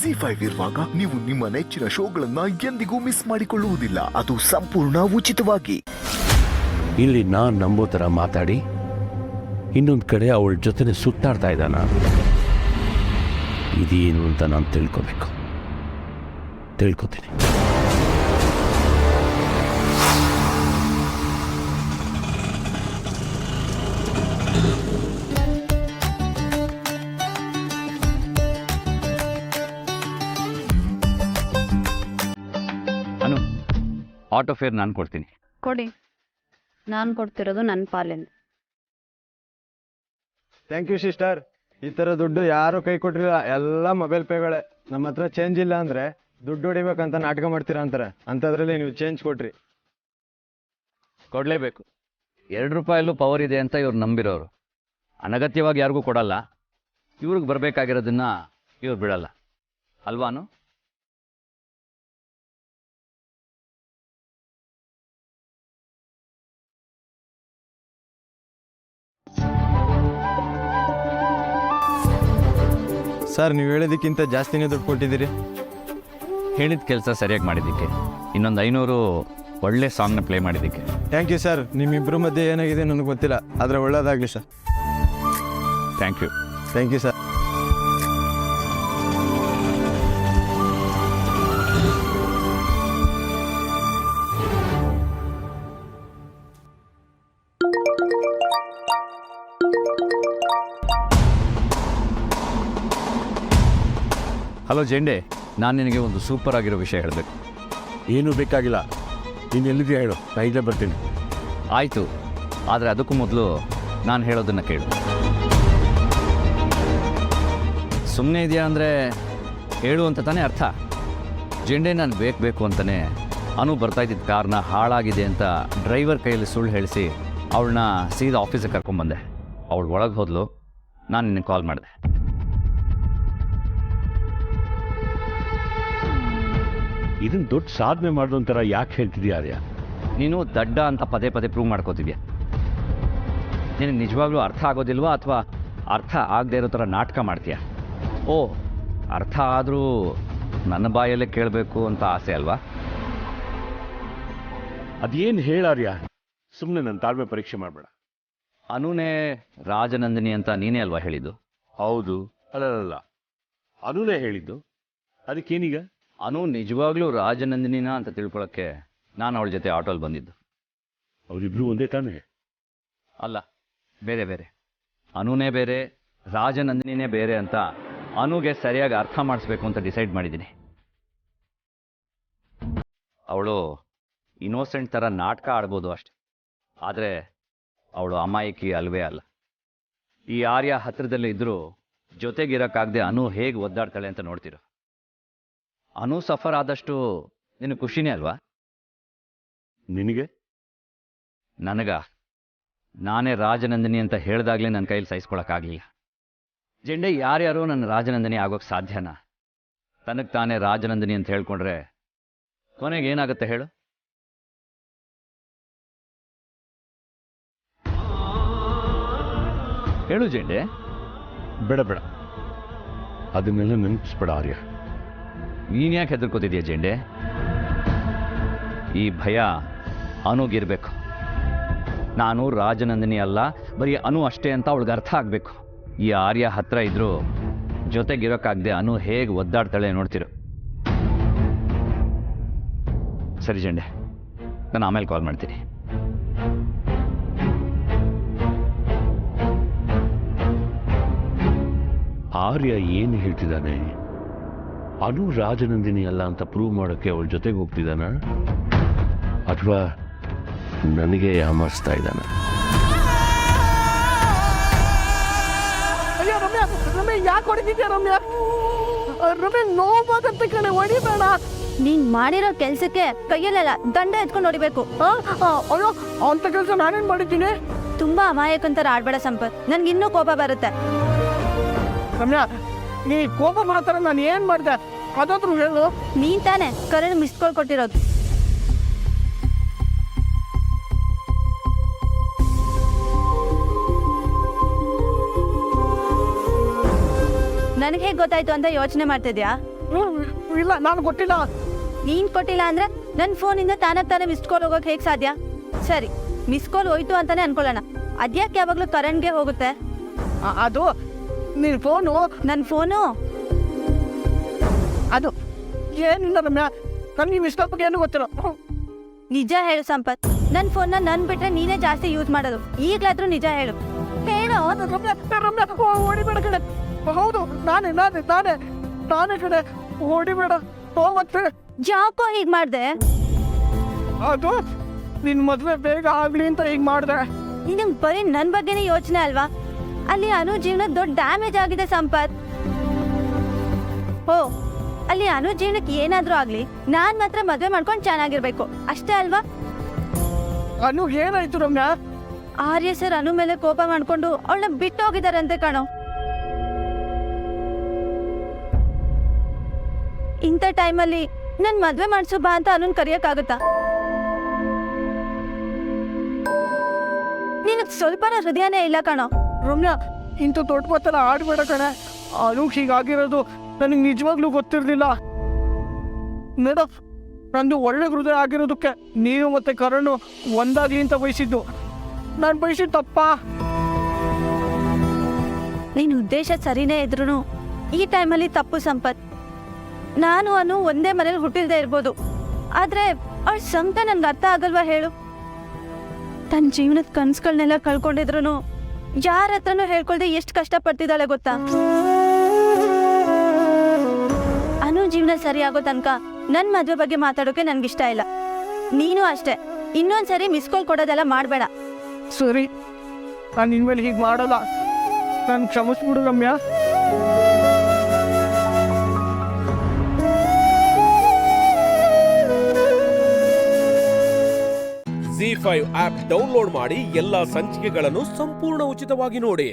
ಜಿ5 ಇರುವಾಗ ನೀವು ನಿಮ್ಮ ನೆಚ್ಚಿನ ಶೋಗಳನ್ನ ಎಂದಿಗೂ ಮಿಸ್ ಮಾಡಿಕೊಳ್ಳುವುದಿಲ್ಲ. ಅದು ಸಂಪೂರ್ಣ ಉಚಿತವಾಗಿ. ಇಲ್ಲಿ ನಾನ್ ನಂಬೋ ಥರ ಮಾತಾಡಿ ಇನ್ನೊಂದು ಕಡೆ ಅವಳ ಜೊತೆ ಸುತ್ತಾಡ್ತಾ ಇದ್ದಾನ. ಇದೇನು ಅಂತ ನಾನು ತಿಳ್ಕೊತೀನಿ. ಅನು, ಆಟೋ ಫೇರ್ ನಾನು ಕೊಡ್ತೀನಿ. ಕೊಡಿ, ನಾನು ಕೊಡ್ತಿರೋದು ನನ್ನ ಪಾಲಿಂದ. Thank you sister. ಈ ಥರ ದುಡ್ಡು ಯಾರು ಕೈ ಕೊಟ್ಟಿಲ್ಲ, ಎಲ್ಲ ಮೊಬೈಲ್ ಪೇಗಳೇ. ನಮ್ಮ ಹತ್ರ ಚೇಂಜ್ ಇಲ್ಲ ಅಂದರೆ ದುಡ್ಡು ಹೊಡಿಬೇಕಂತ ನಾಟಕ ಮಾಡ್ತೀರಾ ಅಂತಾರೆ. ಅಂಥದ್ರಲ್ಲಿ ನೀವು ಚೇಂಜ್ ಕೊಟ್ರಿ. ಕೊಡಲೇಬೇಕು. 2 ರೂಪಾಯಲ್ಲೂ ಪವರ್ ಇದೆ ಅಂತ ಇವ್ರು ನಂಬಿರೋರು. ಅನಗತ್ಯವಾಗಿ ಯಾರಿಗೂ ಕೊಡಲ್ಲ. ಇವ್ರಿಗೆ ಬರಬೇಕಾಗಿರೋದನ್ನ ಇವ್ರು ಬಿಡಲ್ಲ ಅಲ್ವಾನು? ಸರ್, ನೀವು ಹೇಳೋದಕ್ಕಿಂತ ಜಾಸ್ತಿನೇ ದುಡ್ಡು ಕೊಟ್ಟಿದ್ದೀರಿ. ಹೇಳಿದ ಕೆಲಸ ಸರಿಯಾಗಿ ಮಾಡಿದ್ದಕ್ಕೆ, ಇನ್ನೊಂದು 500 ಒಳ್ಳೆ ಸಾಂಗ್ನ ಪ್ಲೇ ಮಾಡಿದ್ದಕ್ಕೆ. Thank you sir. ನಿಮ್ಮಿಬ್ಬರ ಮಧ್ಯೆ ಏನಾಗಿದೆ ನನಗೆ ಗೊತ್ತಿಲ್ಲ, ಆದರೆ ಒಳ್ಳೇದಾಗಲಿ sir. Thank you. Thank you sir. Hello ಜೆಂಡೆ, ನಾನು ನಿನಗೆ ಒಂದು ಸೂಪರ್ ಆಗಿರೋ ವಿಷಯ ಹೇಳಬೇಕು. ಏನೂ ಬೇಕಾಗಿಲ್ಲ, ನೀನು ಎಲ್ಲಿದೆಯಾ ಹೇಳು, ನಾ ಇಲ್ಲೇ ಬರ್ತೀನಿ. ಆಯಿತು, ಆದರೆ ಅದಕ್ಕೂ ಮೊದಲು ನಾನು ಹೇಳೋದನ್ನು ಕೇಳು. ಸುಮ್ಮನೆ ಇದೆಯಾ ಅಂದರೆ ಹೇಳು ಅಂತ ತಾನೇ ಅರ್ಥ. ಜೆಂಡೆ, ನಾನು ಬೇಕು ಅಂತಲೇ ಅನು ಬರ್ತಾ ಇದ್ದಿದ್ದ ಕಾರ್ನ ಹಾಳಾಗಿದೆ ಅಂತ ಡ್ರೈವರ್ ಕೈಯಲ್ಲಿ ಸುಳ್ಳು ಹೇಳಿಸಿ ಅವಳನ್ನ ಸೀದಾ ಆಫೀಸಿಗೆ ಕರ್ಕೊಂಬಂದೆ. ಅವಳು ಒಳಗೆ ಹೋದ್ಲು, ನಾನು ನಿನಗೆ ಕಾಲ್ ಮಾಡಿದೆ. ಇದನ್ನು ದೊಡ್ಡ ಸಾಧನೆ ಮಾಡೋಂಥರ ಯಾಕೆ ಹೇಳ್ತಿದ್ಯಾ ಆರ್ಯ? ನೀನು ದಡ್ಡ ಅಂತ ಪದೇ ಪ್ರೂವ್ ಮಾಡ್ಕೋತಿದ್ಯಾ. ನಿನಗೆ ನಿಜವಾಗ್ಲೂ ಅರ್ಥ ಆಗೋದಿಲ್ವಾ, ಅಥವಾ ಅರ್ಥ ಆಗದೆ ಇರೋ ಥರ ನಾಟಕ ಮಾಡ್ತೀಯಾ? ಓ, ಅರ್ಥ ಆದರೂ ನನ್ನ ಬಾಯಲ್ಲೇ ಕೇಳಬೇಕು ಅಂತ ಆಸೆ ಅಲ್ವಾ? ಅದೇನು ಹೇಳಾರ್ಯ, ಸುಮ್ಮನೆ ನನ್ನ ತಾಳ್ಮೆ ಪರೀಕ್ಷೆ ಮಾಡಬೇಡ. ಅನುನೇ ರಾಜನಂದಿನಿ ಅಂತ ನೀನೇ ಅಲ್ವಾ ಹೇಳಿದ್ದು? ಹೌದು. ಅಲ್ಲ, ಅನುನೇ ಹೇಳಿದ್ದು. ಅದಕ್ಕೇನೀಗ? ಅನು ನಿಜವಾಗ್ಲೂ ರಾಜನಂದಿನಿನ ಅಂತ ತಿಳ್ಕೊಳಕ್ಕೆ ನಾನು ಅವಳ ಜೊತೆ ಆಟೋಲ್ಲಿ ಬಂದಿದ್ದು. ಅವರಿಬ್ರು ಒಂದೇ ತಾನೇ? ಅಲ್ಲ, ಬೇರೆ. ಅನುನೇ ಬೇರೆ, ರಾಜನಂದಿನಿನೇ ಬೇರೆ ಅಂತ ಅನುಗೆ ಸರಿಯಾಗಿ ಅರ್ಥ ಮಾಡಿಸ್ಬೇಕು ಅಂತ ಡಿಸೈಡ್ ಮಾಡಿದ್ದೀನಿ. ಅವಳು ಇನ್ನೋಸೆಂಟ್ ಥರ ನಾಟಕ ಆಡ್ಬೋದು ಅಷ್ಟೆ, ಆದರೆ ಅವಳು ಅಮಾಯಕಿ ಅಲ್ವೇ ಅಲ್ಲ. ಈ ಆರ್ಯ ಹತ್ತಿರದಲ್ಲೇ ಇದ್ದರೂ ಜೊತೆಗಿರೋಕ್ಕಾಗದೆ ಅನು ಹೇಗೆ ಒದ್ದಾಡ್ತಾಳೆ ಅಂತ ನೋಡ್ತಿರೋ. ಅನು ಸಫರ್ ಆದಷ್ಟು ನಿನಗೆ ಖುಷಿನೇ ಅಲ್ವಾ? ನಿನಗೆ? ನಾನೇ ರಾಜನಂದಿನಿ ಅಂತ ಹೇಳಿದಾಗಲೇ ನನ್ನ ಕೈಯಲ್ಲಿ ಸಹಿಸ್ಕೊಳಕ್ಕಾಗಲಿಲ್ಲ. ಜೆಂಡೆ, ಯಾರ್ಯಾರೋ ನನ್ನ ರಾಜನಂದಿನಿ ಆಗೋಕ್ಕೆ ಸಾಧ್ಯನಾ? ತನಗೆ ತಾನೇ ರಾಜನಂದಿನಿ ಅಂತ ಹೇಳ್ಕೊಂಡ್ರೆ ಕೊನೆಗೆ ಏನಾಗುತ್ತೆ ಹೇಳು? ಹೇಳು ಜೆಂಡೆ. ಬೇಡ, ಅದನ್ನೆಲ್ಲ ನೆನಪಿಸ್ಬೇಡ ಆರ್ಯ. ನೀನು ಯಾಕೆ ಹೆದರ್ಕೋತಿದ್ಯಾ ಜೆಂಡೆ? ಈ ಭಯ ಅನುಗಿರ್ಬೇಕು. ನಾನು ರಾಜನಂದಿನಿ ಅಲ್ಲ, ಬರೀ ಅನು ಅಷ್ಟೇ ಅಂತ ಅವಳಿಗೆ ಅರ್ಥ ಆಗಬೇಕು. ಈ ಆರ್ಯ ಹತ್ರ ಇದ್ರೂ ಜೊತೆಗಿರೋಕ್ಕಾಗದೆ ಅನು ಹೇಗೆ ಒದ್ದಾಡ್ತಾಳೆ ನೋಡ್ತಿರು. ಸರಿ ಜೆಂಡೆ, ನಾನು ಆಮೇಲೆ ಕಾಲ್ ಮಾಡ್ತೀನಿ. ಆರ್ಯ ಏನು ಹೇಳ್ತಿದ್ದಾನೆ? ಅನು ರಾಜನಂದಿನಿ ಅಲ್ಲ ಅಂತ ಪ್ರೂವ್ ಮಾಡೋಕ್ಕೆ ಅವಳ ಜೊತೆಗೆ ಹೋಗ್ತಿದ್ದಾನ, ಅಥವಾ ನನಗೆ ಯಾಮರ್ಸ್ತಾ ಇದ್ದಾನ? ಅಯ್ಯೋ ರಮ್ಯಾ, ಯಾಕೆ ಹೊಡಿತಿದ್ಯಾ ರಮ್ಯಾ? ನೋವಾಗತ್ತೆ ಕಣೆ, ಹೊಡಿಬೇಡ. ನೀನ್ ಮಾಡಿರೋ ಕೆಲ್ಸಕ್ಕೆ ಕೈಯಲ್ಲೆಲ್ಲ ದಂಡ ಎತ್ಕೊಂಡು ಹೊಡಿಬೇಕು. ಅಯ್ಯೋ, ಅಂತ ಕೆಲಸ ನಾನೇನ್ ಮಾಡಿದ್ದೀನಿ? ತುಂಬಾ ಅಮಾಯಕಂತರ ಆಡ್ಬೇಡ ಸಂಪತ್, ನನ್ಗಿನ್ನೂ ಕೋಪ ಬರುತ್ತೆ. ರಮ್ಯಾ, ನೀ ಕೋಪ ಮಾಡ್ತಾರ ನಾನು ಏನ್ ಮಾಡಿದೆ ಅದಾದ್ರೂ ಹೇಳು. ನೀನ್ ತಾನೆ ಕರೆಂಟ್ ಮಿಸ್ ಕಾಲ್ ಕೊಟ್ಟಿರೋದು. ನನಗೆ ಹೇಗೆ ಗೊತ್ತಾಯ್ತು ಅಂತ ಯೋಚನೆ ಮಾಡ್ತಿದ್ಯಾ? ಇಲ್ಲ ನಾನು ಕೊಟ್ಟಿಲ್ಲ. ನೀನ್ ಕೊಟ್ಟಿಲ್ಲ ಅಂದ್ರೆ ನನ್ನ ಫೋನಿಂದ ತಾನೇ ಮಿಸ್ ಕಾಲ್ ಹೋಗೋಕೆ ಹೇಗೆ ಸಾಧ್ಯ? ಸರಿ, ಮಿಸ್ ಕಾಲ್ ಹೋಯ್ತು ಅಂತಾನೆ ಅನ್ಕೊಳ್ಳೋಣ. ಅದ್ಯಾಕೆ ಯಾವಾಗಲೂ ಕರೆಂಟ್ಗೆ ಹೋಗುತ್ತೆ? ಅದು ನಿನ್ನ ಫೋನು. ನನ್ನ ಫೋನು ಅದು ಏನಿಲ್ಲ ರಮ್ಯಾ, ನನಗೆ ನೀವು ಇಷ್ಟ ಬಗ್ಗೆ ಏನು ಗೊತ್ತಿಲ್ಲ. ನಿಜ ಹೇಳು ಸಂಪತ್, ನನ್ನ ಫೋನ್ನ ನನ್ ಬಿಟ್ರೆ ನೀನೇ ಜಾಸ್ತಿ ಯೂಸ್ ಮಾಡೋದು. ಈಗ್ಲಾದ್ರೂ ನಿಜ ಹೇಳು. ಹೇಳು. ರಮ್ಯಾ ರಮ್ಯಾ ಹೊಡಿಬೇಡ ಕಡೆ. ಹೌದು ನಾನೇ ನಾನೇ ನಾನೇ ನಾನೇ ಕಡೆ. ಹೊಡಿಬೇಡ. ಮತ್ತೆ ಯಾಕೋ ಹೀಗ್ ಮಾಡ್ದೆ? ಅದು ನಿನ್ ಮದ್ವೆ ಬೇಗ ಆಗ್ಲಿ ಅಂತ ಹೀಗ್ ಮಾಡ್ದೆ. ನಿನಗ್ ಬರೀ ನನ್ ಬಗ್ಗೆನೇ ಯೋಚನೆ ಅಲ್ವಾ? ಅಲ್ಲಿ ಅನು ಜೀವನ ದೊಡ್ಡ ಡ್ಯಾಮೇಜ್ ಆಗಿದೆ ಸಂಪತ್. ಓ, ಅಲ್ಲಿ ಅನು ಜೀವನಕ್ಕೆ ಏನಾದ್ರೂ ಆಗ್ಲಿ, ನಾನ್ ಮಾತ್ರ ಮದ್ವೆ ಮಾಡ್ಕೊಂಡು ಚೆನ್ನಾಗಿರ್ಬೇಕು ಅಷ್ಟೇ ಅಲ್ವಾ? ಅನು ಏನಾಯ್ತು ರಮ್ಯಾ? ಆರ್ಯ ಸರ್ ಅನು ಮೇಲೆ ಕೋಪ ಮಾಡ್ಕೊಂಡು ಅವಳನ್ನ ಬಿಟ್ಟು ಹೋಗಿದಾರಂತೆ ಕಣೋ. ಇಂಥ ಟೈಮಲ್ಲಿ ನನ್ ಮದ್ವೆ ಮಾಡ್ಸು ಬಾ ಅಂತ ಅನುನ್ ಕರಿಯಕ್ಕಾಗತ್ತಾ? ನಿನಗ್ ಸ್ವಲ್ಪನ ಹೃದಯನೇ ಇಲ್ಲ ಕಣೋ. ರಮ್ಯಾ, ಇಂಥ ದೊಡ್ಡ ಮಾತೆಲ್ಲ ಆಡ್ಬೇಡ ಕಣೆ. ಅನು ಹೀಗಾಗಿರೋದು ನನಗೆ ನಿಜವಾಗ್ಲೂ ಗೊತ್ತಿರ್ಲಿಲ್ಲ. ಮೇಡಮ್, ನಂದು ಒಳ್ಳೆ ಹೃದಯ ಆಗಿರೋದಕ್ಕೆ ನೀವು ಮತ್ತೆ ಕರಣು ಒಂದಾಗಿ ಅಂತ ಬಯಸಿದ್ದು. ನಾನು ಬಯಸಿದ್ದು ತಪ್ಪಾ? ನಿನ್ ಉದ್ದೇಶ ಸರಿನೇ ಇದ್ರು ಈ ಟೈಮಲ್ಲಿ ತಪ್ಪು ಸಂಪತ್. ನಾನು ಅನು ಒಂದೇ ಮನೇಲಿ ಹುಟ್ಟಿಲ್ದೇ ಇರ್ಬೋದು, ಆದ್ರೆ ಅವಳ ಸಂಕಟ ನನ್ಗೆ ಅರ್ಥ ಆಗಲ್ವಾ ಹೇಳು? ತನ್ನ ಜೀವನದ ಕನ್ಸುಗಳನ್ನೆಲ್ಲ ಕಳ್ಕೊಂಡಿದ್ರು ಯಾರ ಹತ್ರನೂ ಹೇಳ್ಕೊಳ್ದೆ ಎಷ್ಟು ಕಷ್ಟ ಪಡ್ತಿದ್ದಾಳೆ ಗೊತ್ತಾ? ಅನು ಜೀವನ ಸರಿ ಆಗೋ ತನಕ ನನ್ ಮದ್ವೆ ಬಗ್ಗೆ ಮಾತಾಡೋಕೆ ನನ್ಗಿಷ್ಟ ಇಲ್ಲ. ನೀನು ಅಷ್ಟೇ, ಇನ್ನೊಂದ್ಸರಿ ಮಿಸ್ ಕಾಲ್ ಕೊಡೋದೆಲ್ಲ ಮಾಡಬೇಡ. ಸರಿ, ನಾನು ಇನ್ಮೇಲೆ ಹೀಗೆ ಮಾಡಲ್ಲ. ನಾನು ಕ್ಷಮಿಸ್ಬಿಡು ರಮ್ಯಾ. ZEE5 ಆಪ್ ಡೌನ್ಲೋಡ್ ಮಾಡಿ ಎಲ್ಲಾ ಸಂಚಿಕೆಗಳನ್ನು ಸಂಪೂರ್ಣ ಉಚಿತವಾಗಿ ನೋಡಿ.